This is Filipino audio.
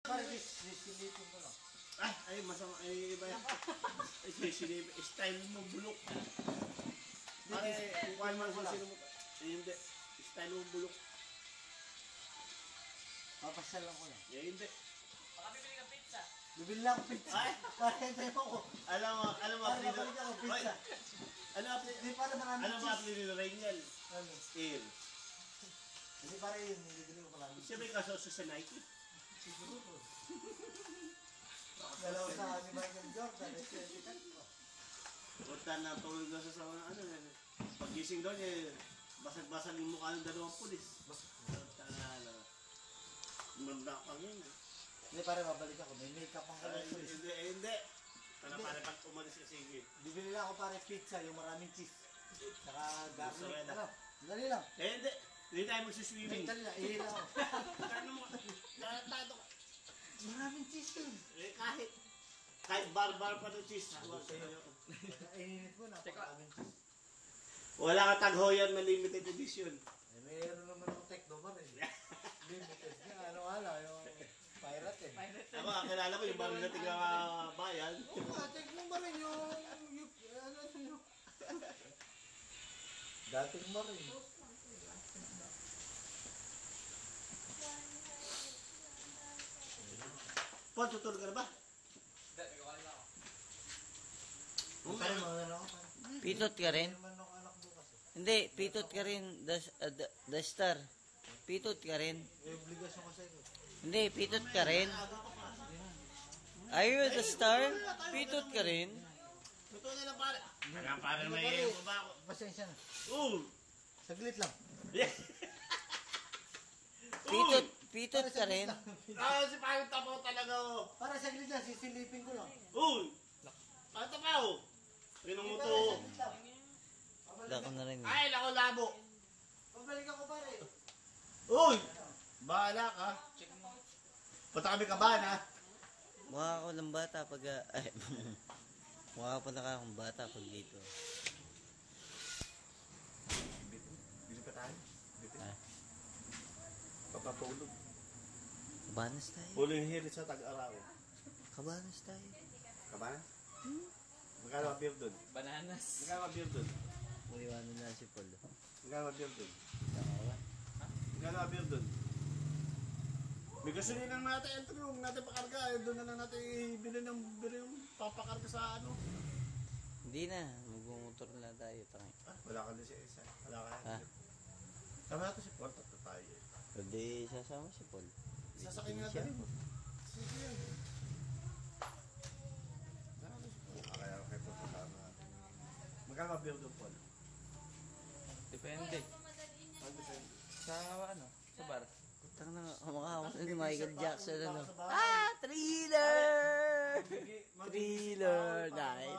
Pare, sisilipin ko lang. Ay, masama, ay, iba yan. Ay, sisilipin. Style mo, bulok. Pare, kung kaya man sino mo. Hindi. Style mo, bulok. Papasal lang ko lang. Hindi. Baka bibili ka pizza. Bibili lang ako pizza. Ay! Pare, hindi ako. Alam mo, Pare, mabalik ako pizza. Hindi para maraming Ano ba apelido ni Rainiel? Ano? Air. Hindi pare yun, bibili ko lang. Siya may kasoso sa Nike. Siguro. Dalawa sa ni Michael Jordan, sikat ko. Punta na tulog na sa ano. Pag-gising doon, basag-basag yung mukha ng dalawang pulis. Tala. Mandakang yun. Hindi pare, mabalik ako. May makeup ang kalay ko. Hindi. Para pag umalis ka, sige. Bibili lang ako pare pizza, yung maraming cheese. Saka garlic. Sorry, Ano? Dali lang. Hindi. Hindi tayo magsiswimming. Dali lang, ihila ako. Ano mo? Tato ka. Maraming cheese yun. Kahit bar-bar pa ng cheese. Ininit mo na, maraming cheese. Wala ka taghoyan na limited edition. Eh, mayroon naman akong techno man eh. Limited nga, ano wala, yung pirate eh. Ako, kilala ko yung baril na tiga bayan. Oo nga, techno ba rin ano yun? Dating mo rin. Paul, tutulog ka na ba? Hindi, may kakalala ako. Pare, mga ano ako. Pitot ka rin? Hindi naman ako anak bukas eh. Hindi, pitot ka rin. The star. Pitot ka rin. May obligasyon ko sa iyo. Hindi, pitot ka rin. Are you the star? Pitot ka rin. Totoo na lang pare. Kaya pare may mo ba ako? Pasensya na. Saglit lang. Pitot ka rin. Si pare tapaw talaga oh. Para saglit lang, sisilipin ko lang. Pare tapaw. Rinong mo Pare, to. saglit lang. Dako na rin. Ay, lako labo. Pabalik ako pare. Bahala ka. Punta kami kabahan ha. Mukha ako ng bata pag... Ay, mukha pala ka akong bata pag dito. Bili pa tayo. Ha? Papatulog. Kabanas tayo. Huling hirit sa tag-araw. Kabanas tayo. Kabahan? Magkano ang beer doon? Bananas. Magkano ang beer doon? Maliwanan na si Paul. Magkano ang beer doon? Tama. Magkano ang beer doon? May gasolina natin entry room natin pakarga. Doon na lang natin ibili ng papakarga sa ano. Hindi na. Magmumotor na tayo. Tangay. Wala ka na siya isa. Wala ka Ha? na. Sama natin si Paul. Tatlo tayo. Hindi sasama si Paul. Sasakay nga tayo mo. Sige yan. Kaya kay Paul kasama natin. Magkano ang beer doon, Paul? Depende. Depende. Sa ano? Sa bar. Tang na kumakawa ni Michael Jackson ano. Sa bahay. Thriller! Thriller! Nice!